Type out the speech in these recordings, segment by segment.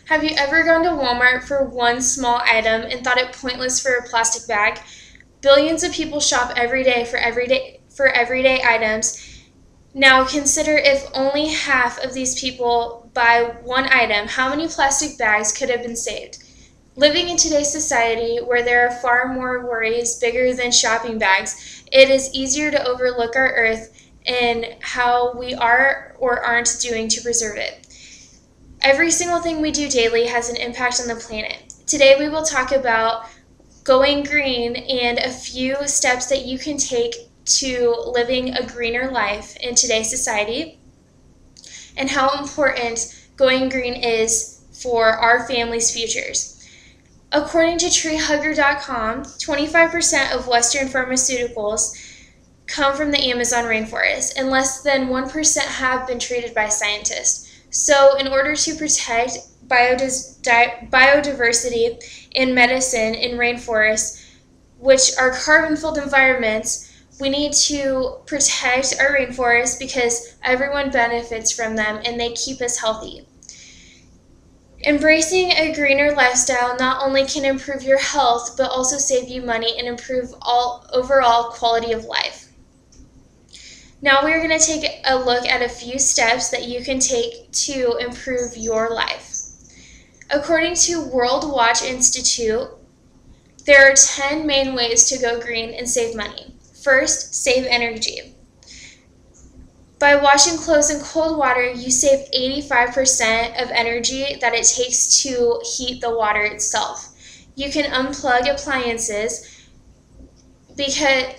Have you ever gone to Walmart for one small item and thought it pointless for a plastic bag? Billions of people shop every day for everyday items. Now consider if only half of these people buy one item, how many plastic bags could have been saved? Living in today's society, where there are far more worries bigger than shopping bags, it is easier to overlook our earth and how we are or aren't doing to preserve it. Every single thing we do daily has an impact on the planet. Today we will talk about going green and a few steps that you can take to living a greener life in today's society, and how important going green is for our families' futures. According to treehugger.com, 25% of Western pharmaceuticals come from the Amazon rainforest, and less than 1% have been treated by scientists. So in order to protect biodiversity in medicine in rainforests, which are carbon-filled environments, we need to protect our rainforests because everyone benefits from them and they keep us healthy. Embracing a greener lifestyle not only can improve your health, but also save you money and improve overall quality of life. Now we're going to take a look at a few steps that you can take to improve your life. According to World Watch Institute, there are 10 main ways to go green and save money. First, save energy. By washing clothes in cold water, you save 85% of energy that it takes to heat the water itself. You can unplug appliances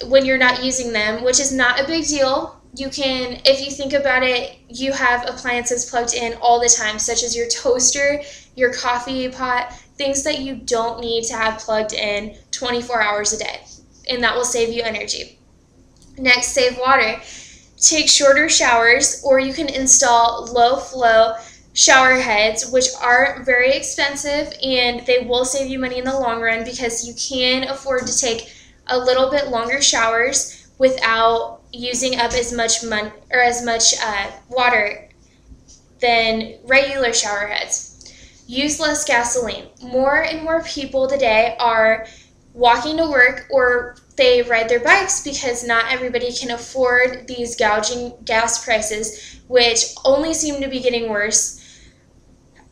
when you're not using them, which is not a big deal. You can, if you think about it, you have appliances plugged in all the time, such as your toaster, your coffee pot, things that you don't need to have plugged in 24 hours a day, and that will save you energy. Next, save water. Take shorter showers, or you can install low-flow shower heads, which aren't very expensive, and they will save you money in the long run because you can afford to take a little bit longer showers without using up as much water than regular shower heads. Use less gasoline. More and more people today are walking to work, or they ride their bikes because not everybody can afford these gouging gas prices, which only seem to be getting worse.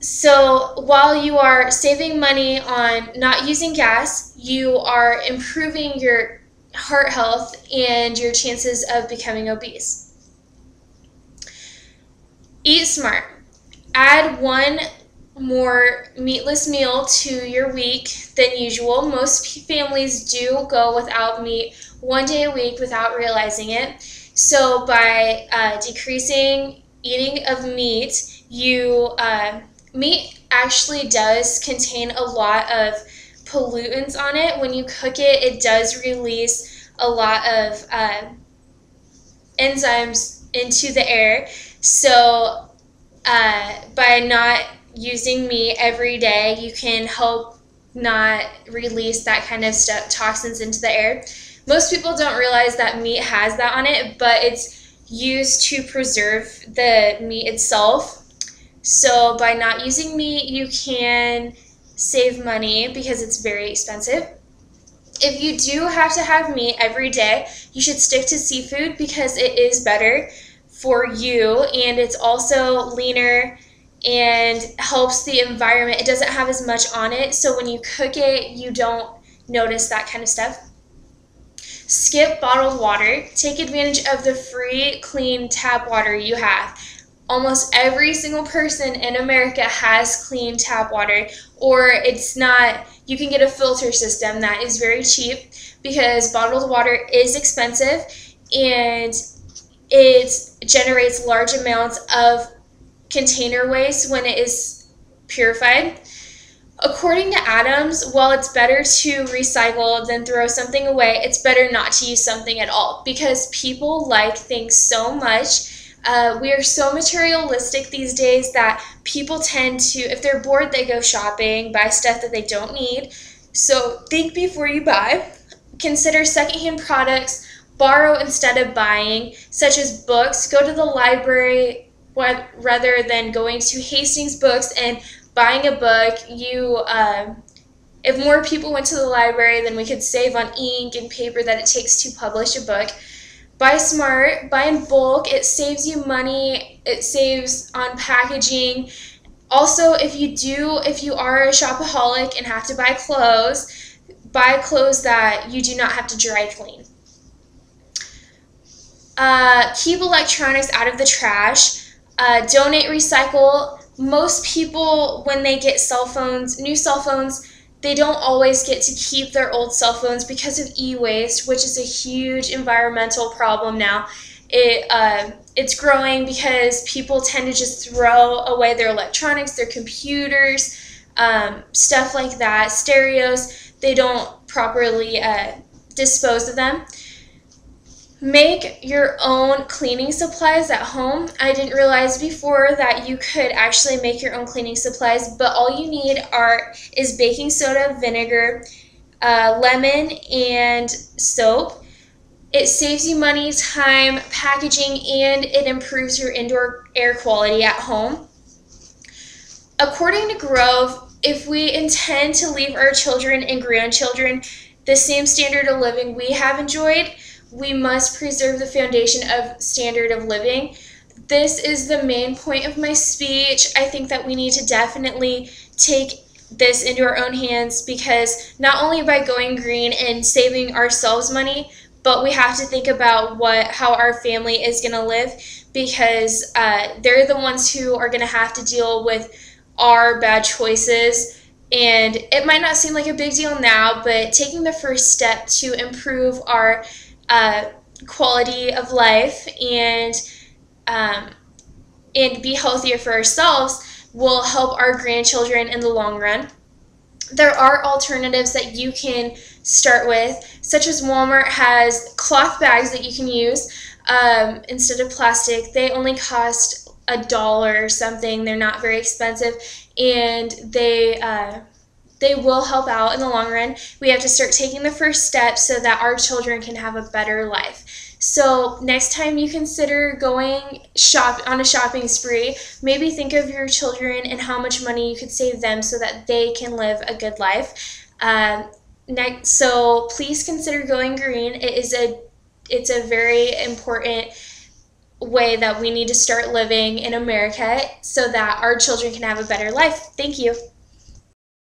So while you are saving money on not using gas, you are improving your heart health and your chances of becoming obese. Eat smart. Add one more meatless meal to your week than usual. Most families do go without meat one day a week without realizing it. So by decreasing eating of meat, meat actually does contain a lot of pollutants on it. When you cook it, it does release a lot of enzymes into the air. So by not using meat every day, you can help not release that kind of toxins into the air. Most people don't realize that meat has that on it, but it's used to preserve the meat itself. So by not using meat, you can save money because it's very expensive. If you do have to have meat every day, you should stick to seafood because it is better for you, and it's also leaner and helps the environment. It doesn't have as much on it, so when you cook it, you don't notice that kind of stuff. Skip bottled water. Take advantage of the free, clean tap water you have. Almost every single person in America has clean tap water, or it's not, you can get a filter system that is very cheap because bottled water is expensive and it generates large amounts of container waste when it is purified. According to Adams, while it's better to recycle than throw something away, it's better not to use something at all because people like things so much. We are so materialistic these days that people tend to, if they're bored, they go shopping, buy stuff that they don't need. So think before you buy. Consider secondhand products, borrow instead of buying, such as books. Go to the library rather than going to Hastings Books and buying a book, if more people went to the library, then we could save on ink and paper that it takes to publish a book. Buy smart, buy in bulk. It saves you money. It saves on packaging. Also, if you are a shopaholic and have to buy clothes that you do not have to dry clean. Keep electronics out of the trash. Donate, recycle. Most people, when they get new cell phones, they don't always get to keep their old cell phones because of e-waste, which is a huge environmental problem now. It's growing because people tend to just throw away their electronics, their computers, stuff like that, stereos. They don't properly dispose of them. Make your own cleaning supplies at home. I didn't realize before that you could actually make your own cleaning supplies, but all you need is baking soda, vinegar, lemon, and soap. It saves you money, time, packaging, and it improves your indoor air quality at home. According to Grove, if we intend to leave our children and grandchildren the same standard of living we have enjoyed, we must preserve the foundation of standard of living. This is the main point of my speech. I think that we need to definitely take this into our own hands, because not only by going green and saving ourselves money, but we have to think about how our family is going to live, because they're the ones who are going to have to deal with our bad choices. And it might not seem like a big deal now, but taking the first step to improve our quality of life and be healthier for ourselves will help our grandchildren in the long run. There are alternatives that you can start with, such as Walmart has cloth bags that you can use instead of plastic. They only cost $1 or something. They're not very expensive, and they will help out in the long run. We have to start taking the first step so that our children can have a better life. So next time you consider going on a shopping spree, maybe think of your children and how much money you could save them so that they can live a good life. So please consider going green. It's a very important way that we need to start living in America so that our children can have a better life. Thank you.